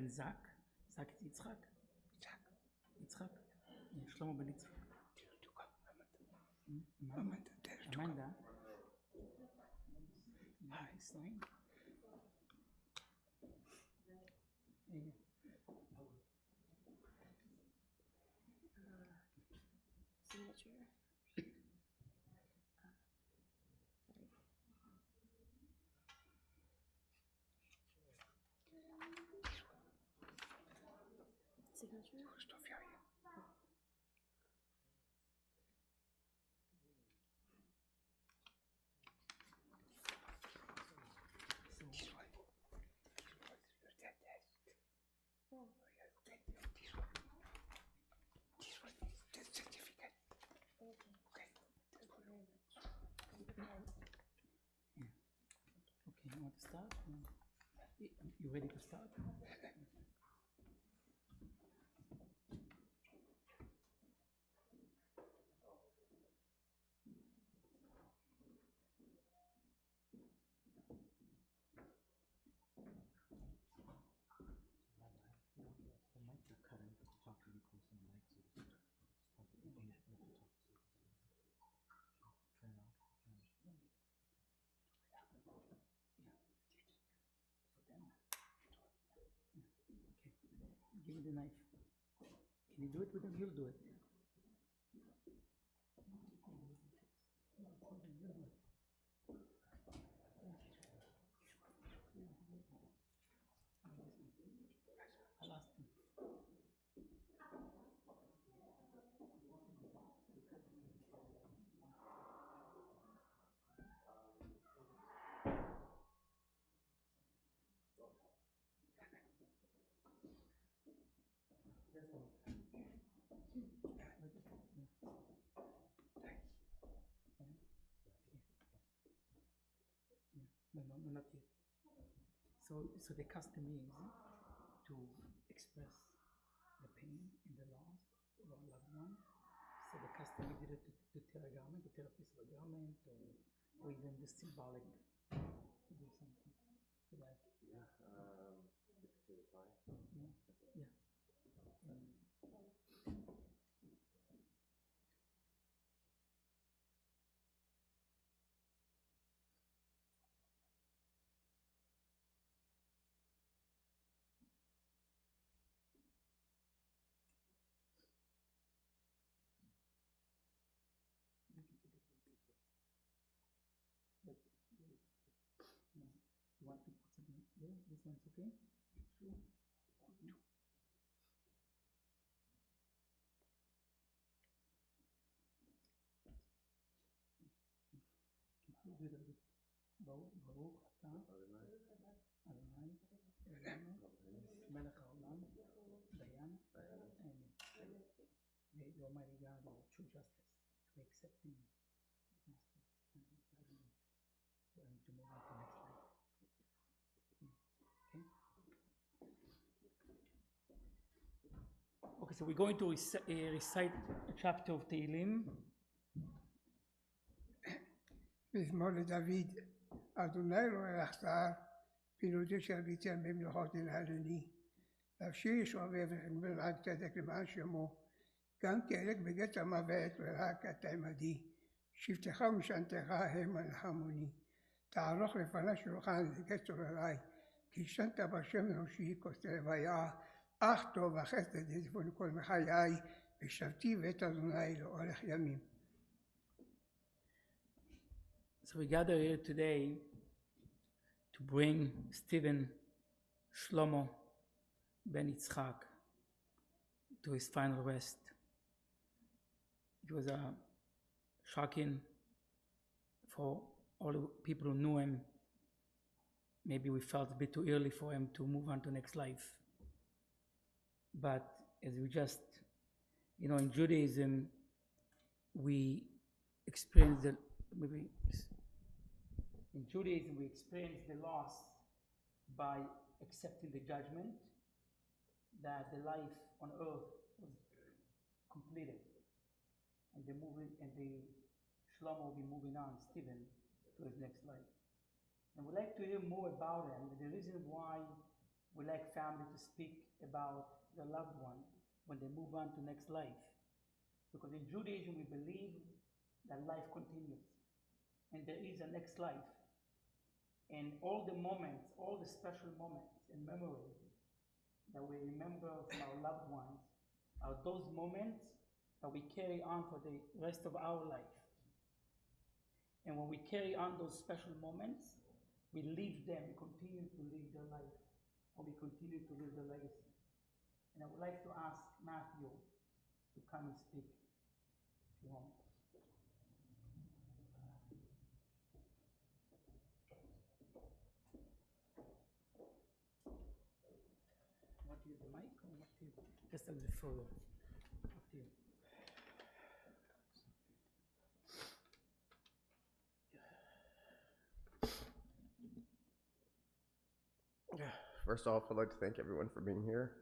ben Zach. Zach is Yitzchak. Yitzchak. Yeah, Shlomo ben Yitzchak. Amanda. Nice name. Yeah. Signature. Signature. Okay, you want to start? You ready to start? Give me the knife. Can you do it with him? You'll do it. I'll ask him. No, not yet. So the custom is to express the pain in the loss of our loved one. So the custom is either to tear a garment, to tear a piece of a garment, or even the symbolic to do something. So like Yeah, to the tie. Yeah. But no, you want to put something here? This one's okay? Sure. Do the ברוך אתה אדוני אלוהינו מלך העולם דיין האמת. May the Almighty God, our true justice, to accept him as master and guiding for him to move on to next life. Okay, so we're going to recite a chapter of Tehillim. מזמור לדוד, אדוני רואה לחצר, פעילותו של ביצר במלאכות ינהלני. להפשיר ישועבב ולמען צדק למען שמו, גם כהלך בגץ המוות ורק אתה עמדי. שבטך ומשענתך המה נחמוני. תערוך לפני שולחן לגץ עוררי, כי ישנת בשם ראשי כוסי לוויה, אך טוב וחסד יזבון כל מחיי, ושבתי בית אדוני לאורך ימים. So we gather here today to bring Stephen Shlomo ben Yitzchak to his final rest. It was shocking for all the people who knew him. Maybe we felt a bit too early for him to move on to next life. But as we just, in Judaism, we experience in Judaism, we experience the loss by accepting the judgment that the life on earth was completed, and the Shlomo will be moving on, Stephen, to his next life. And we'd like to hear more about him. The reason why we like family to speak about the loved one when they move on to next life. Because in Judaism, we believe that life continues and there is a next life. And all the moments, all the special moments and memories that we remember from our loved ones are those moments that we carry on for the rest of our life. And when we carry on those special moments, we live them, continue to live their life, or we continue to live their legacy. And I would like to ask Matthew to come and speak, if you want. Want to use the mic or what to? Just a little further. Up to you. First off, I'd like to thank everyone for being here.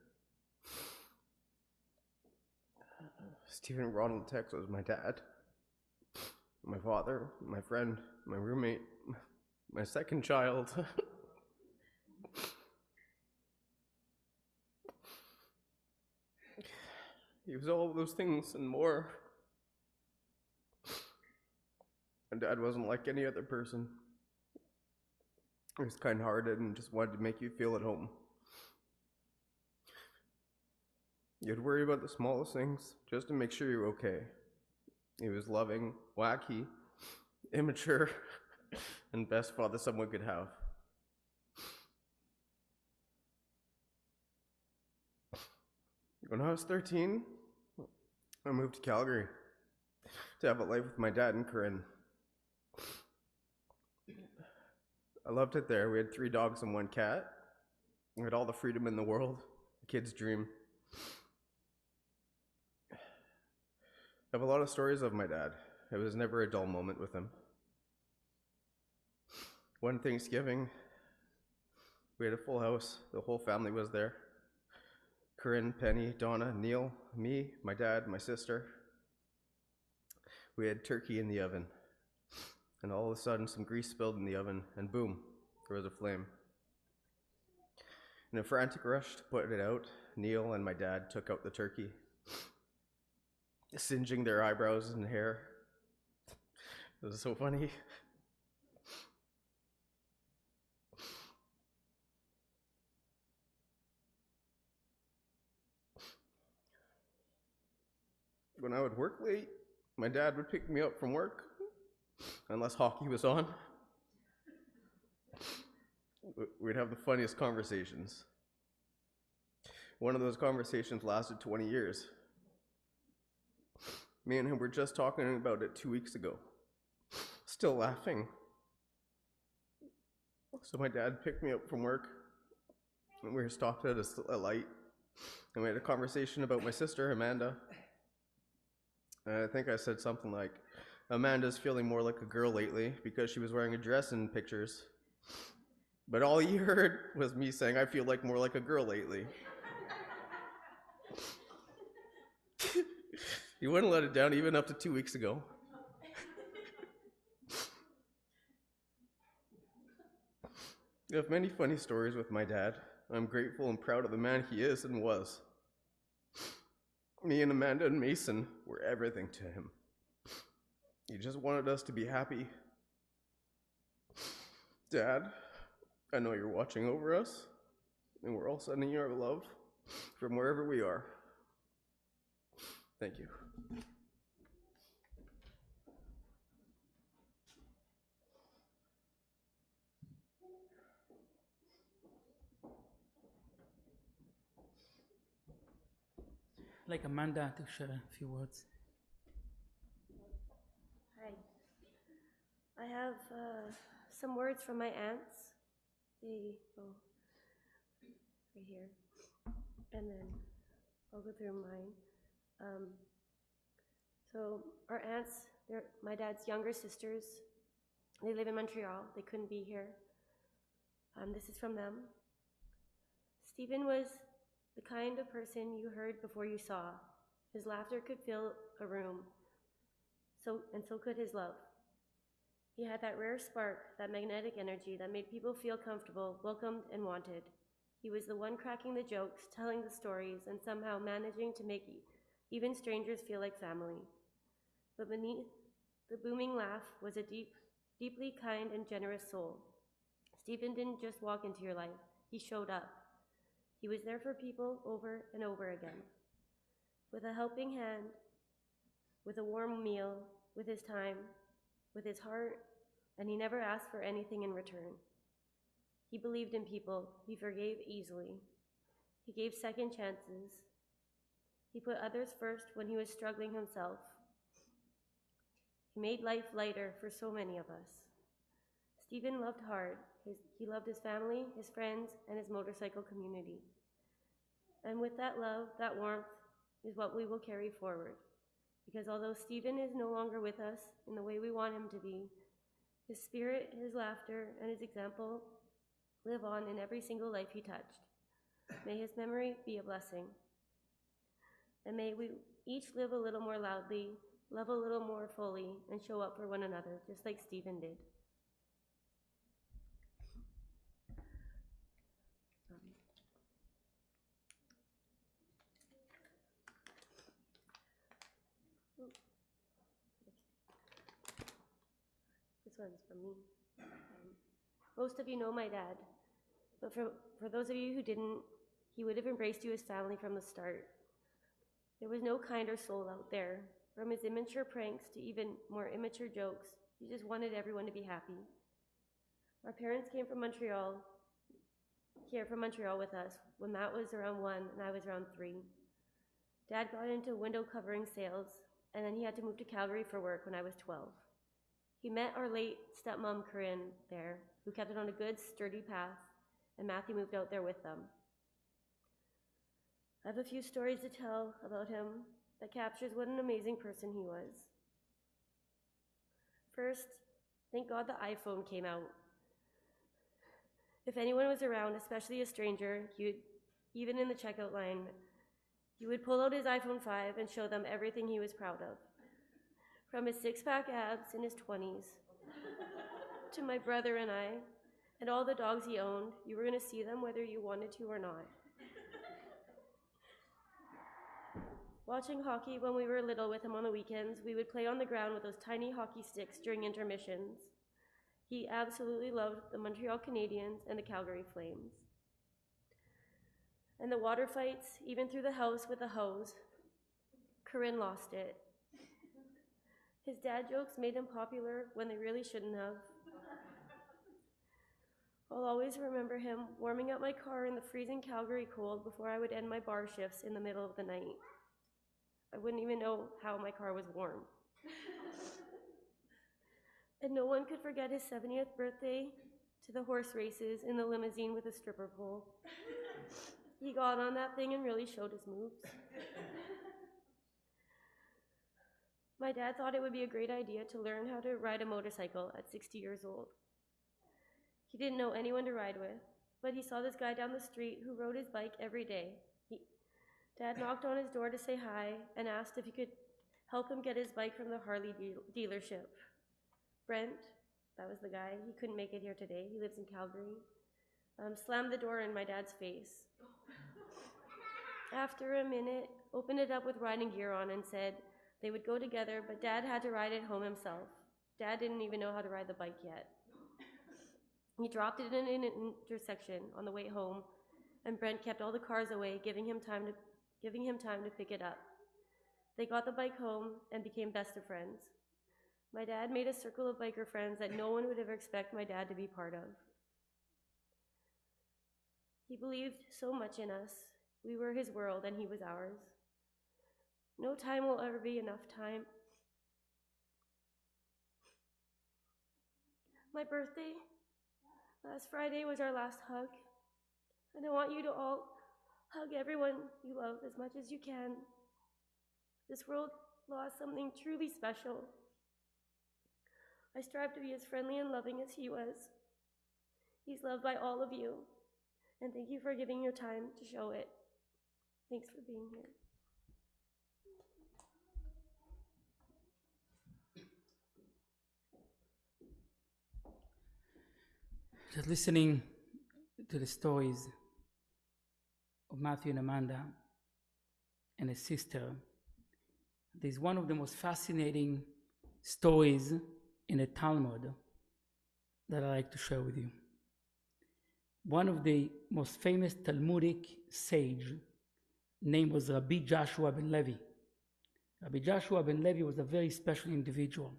Stephen Ronald Tex was my dad, my father, my friend, my roommate, my second child. He was all of those things and more. My dad wasn't like any other person. He was kind-hearted and just wanted to make you feel at home. You'd worry about the smallest things just to make sure you're okay. He was loving, wacky, immature, and best father someone could have. When I was 13, I moved to Calgary to have a life with my dad and Corinne. I loved it there. We had 3 dogs and 1 cat. We had all the freedom in the world, a kid's dream. I have a lot of stories of my dad. It was never a dull moment with him. One Thanksgiving, we had a full house. The whole family was there. Corinne, Penny, Donna, Neil, me, my dad, my sister. We had turkey in the oven. And all of a sudden, some grease spilled in the oven, and boom, there was a flame. In a frantic rush to put it out, Neil and my dad took out the turkey, singeing their eyebrows and hair. It was so funny. When I would work late, my dad would pick me up from work, unless hockey was on. We'd have the funniest conversations. One of those conversations lasted 20 years. Me and him were just talking about it 2 weeks ago. Still laughing. So my dad picked me up from work, and we were stopped at a light, and we had a conversation about my sister, Amanda. And I think I said something like, Amanda's feeling more like a girl lately because she was wearing a dress in pictures. But all he heard was me saying, I feel like more like a girl lately. He wouldn't let it down even up to 2 weeks ago. I have many funny stories with my dad. I'm grateful and proud of the man he is and was. Me and Amanda and Mason were everything to him. He just wanted us to be happy. Dad, I know you're watching over us, and we're all sending you our love from wherever we are. Thank you. I'd like Amanda to share a few words. Hi. I have some words from my aunts. They go right here. And then I'll go through mine. So our aunts, they're my dad's younger sisters. They live in Montreal. They couldn't be here. This is from them. Stephen was the kind of person you heard before you saw. His laughter could fill a room, so could his love. He had that rare spark, that magnetic energy that made people feel comfortable, welcomed, and wanted. He was the one cracking the jokes, telling the stories, and somehow managing to make even strangers feel like family. But beneath the booming laugh was a deeply kind and generous soul. Stephen didn't just walk into your life, he showed up. He was there for people over and over again. With a helping hand, with a warm meal, with his time, with his heart, and he never asked for anything in return. He believed in people, he forgave easily. He gave second chances. He put others first when he was struggling himself. He made life lighter for so many of us. Stephen loved hard. He loved his family, his friends, and his motorcycle community. And with that love, that warmth, is what we will carry forward. Because although Stephen is no longer with us in the way we want him to be, his spirit, his laughter, and his example live on in every single life he touched. May his memory be a blessing. And may we each live a little more loudly, love a little more fully, and show up for one another, just like Stephen did. This one's from me. Most of you know my dad, but for those of you who didn't, he would have embraced you as family from the start. There was no kinder soul out there. From his immature pranks to even more immature jokes, he just wanted everyone to be happy. Our parents came from Montreal, here from Montreal with us when Matt was around 1 and I was around 3. Dad got into window covering sales, and then he had to move to Calgary for work when I was 12. He met our late stepmom, Corinne, there, who kept it on a good, sturdy path, and Matthew moved out there with them. I have a few stories to tell about him that captures what an amazing person he was. First, thank God the iPhone came out. If anyone was around, especially a stranger, even in the checkout line, he would pull out his iPhone 5 and show them everything he was proud of. From his six-pack abs in his 20s, to my brother and I, and all the dogs he owned, you were going to see them whether you wanted to or not. Watching hockey when we were little with him on the weekends, we would play on the ground with those tiny hockey sticks during intermissions. He absolutely loved the Montreal Canadiens and the Calgary Flames. And the water fights, even through the house with a hose, Corinne lost it. His dad jokes made him popular when they really shouldn't have. I'll always remember him warming up my car in the freezing Calgary cold before I would end my bar shifts in the middle of the night. I wouldn't even know how my car was warm. And no one could forget his 70th birthday to the horse races in the limousine with a stripper pole. He got on that thing and really showed his moves. My dad thought it would be a great idea to learn how to ride a motorcycle at 60 years old. He didn't know anyone to ride with, but he saw this guy down the street who rode his bike every day. Dad knocked on his door to say hi and asked if he could help him get his bike from the Harley dealership. Brent, that was the guy, he couldn't make it here today, he lives in Calgary, slammed the door in my dad's face. After a minute, opened it up with riding gear on and said they would go together, but Dad had to ride it home himself. Dad didn't even know how to ride the bike yet. He dropped it in an intersection on the way home, and Brent kept all the cars away, giving him time to pick it up. They got the bike home and became best of friends. My dad made a circle of biker friends that no one would ever expect my dad to be part of. He believed so much in us. We were his world and he was ours. No time will ever be enough time. My birthday, last Friday, was our last hug, and I want you to all hug everyone you love as much as you can. This world lost something truly special. I strive to be as friendly and loving as he was. He's loved by all of you, and thank you for giving your time to show it. Thanks for being here. Just listening to the stories of Matthew and Amanda and his sister, there's one of the most fascinating stories in the Talmud that I like to share with you. One of the most famous Talmudic sage, name was Rabbi Joshua ben Levi. Rabbi Joshua ben Levi was a very special individual.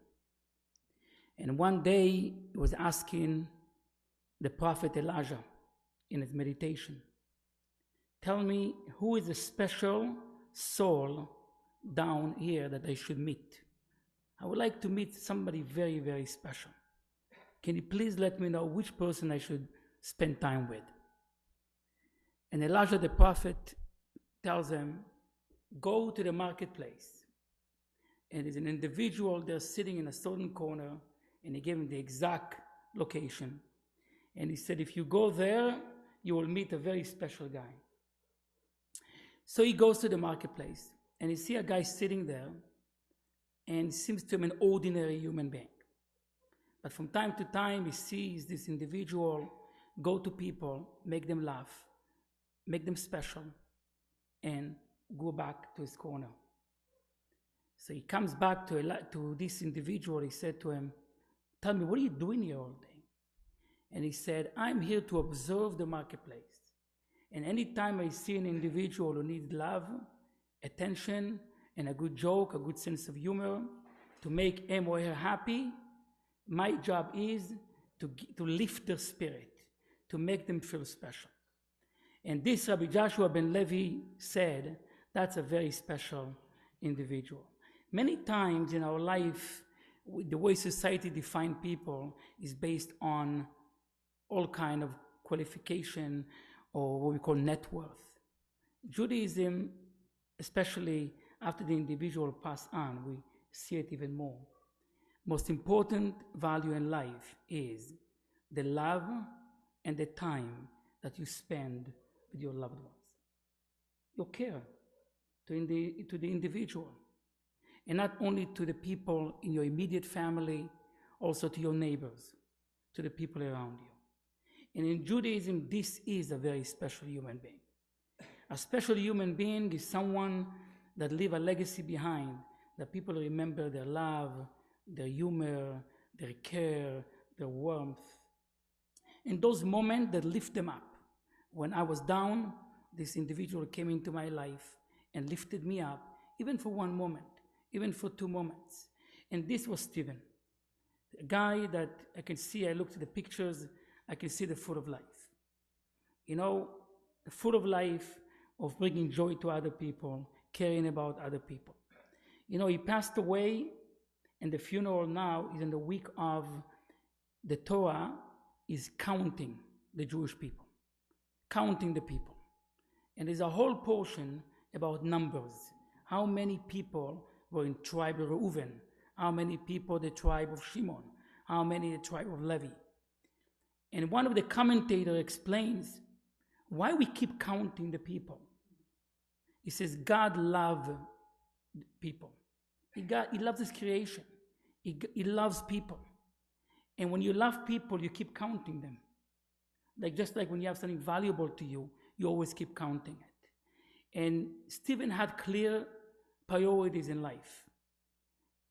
And one day he was asking the prophet Elijah in his meditation, tell me who is a special soul down here that I should meet. I would like to meet somebody very, very special. Can you please let me know which person I should spend time with? And Elijah the prophet tells him, go to the marketplace. And there's an individual there sitting in a certain corner, and he gave him the exact location. And he said, if you go there, you will meet a very special guy. So he goes to the marketplace, and he sees a guy sitting there, and seems to him an ordinary human being. But from time to time, he sees this individual go to people, make them laugh, make them special, and go back to his corner. So he comes back to this individual. He said to him, tell me, what are you doing here all day? And he said, I'm here to observe the marketplace. And anytime I see an individual who needs love, attention, and a good joke, a good sense of humor, to make him or her happy, my job is to lift their spirit, to make them feel special. And this Rabbi Joshua ben Levi said, that's a very special individual. Many times in our life, the way society defines people is based on all kind of qualification or what we call net worth. Judaism, especially after the individual passed on, we see it even more. Most important value in life is the love and the time that you spend with your loved ones. Your care to the individual. And not only to the people in your immediate family, also to your neighbors, to the people around you. And in Judaism, this is a very special human being. A special human being is someone that leave a legacy behind, that people remember their love, their humor, their care, their warmth. And those moments that lift them up. When I was down, this individual came into my life and lifted me up, even for one moment, even for 2 moments. And this was Stephen, a guy that I can see, I looked at the pictures, I can see the fruit of life. You know, the fruit of life of bringing joy to other people, caring about other people. You know, he passed away, and the funeral now is in the week of the Torah is counting the Jewish people, counting the people. And there's a whole portion about numbers. How many people were in tribe of Reuven? How many people the tribe of Shimon? How many the tribe of Levi? And one of the commentators explains why we keep counting the people. He says God loves people. He loves his creation. He loves people. And when you love people, you keep counting them. Just like when you have something valuable to you, you always keep counting it. And Stephen had clear priorities in life.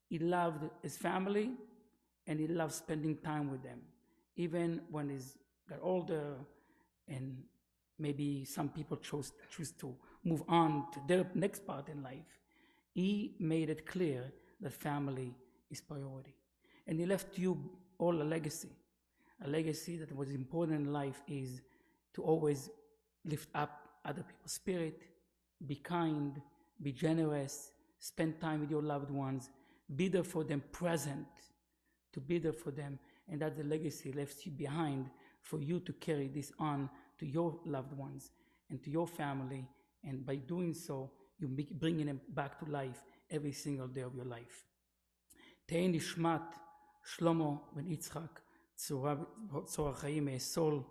He loved his family, and he loved spending time with them. Even when he got older, and maybe some people choose to move on to their next part in life, he made it clear that family is priority. And he left you all a legacy. A legacy that was important in life is to always lift up other people's spirit, be kind, be generous, spend time with your loved ones, be there for them, present, to be there for them. And that's the legacy left you behind for you to carry this on to your loved ones and to your family. And by doing so, you're bringing them back to life every single day of your life. Tehei nishmat Shlomo ben Yitzchak, tzora chaim, a soul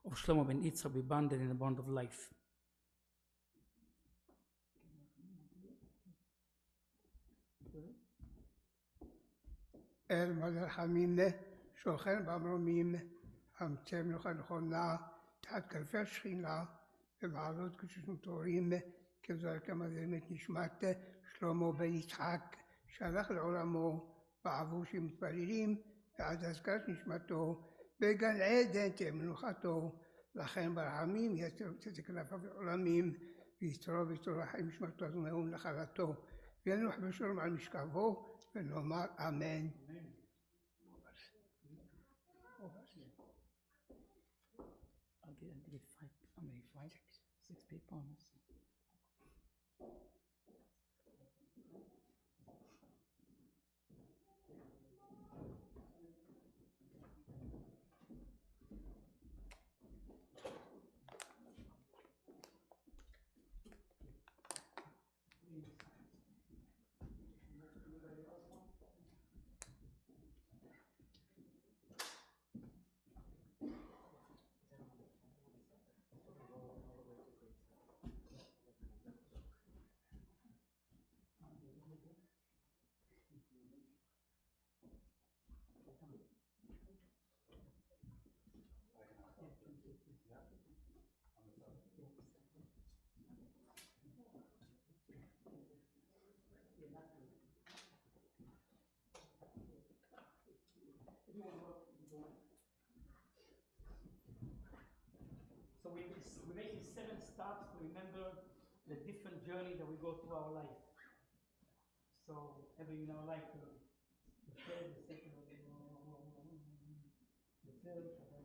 of Shlomo ben Yitzchak be bonded in the bond of life. El Madar Hamimne, Shochen Bamromimne, Am Temnocha Nchona, Tat Kalfer Shchina, ובעלות קדושים טהורים, כזרקם את נשמת שלמה בן יצחק, שהלך לעולמו בעבור שמתפללים, ועד אזכרת נשמתו, בגן עדן תהיה מנוחתו, לכן ברחמים יצר צדק כנפיו לעולמים, ויצרו ויצרו החיים נשמתו אז ומאום נחלתו, וינוח בשלום על משכבו, ונאמר אמן. I'll get five, how many, five, six people on this. So we make 7 stops to remember the different journey that we go through our life. So every in our life, the third, the second, the third.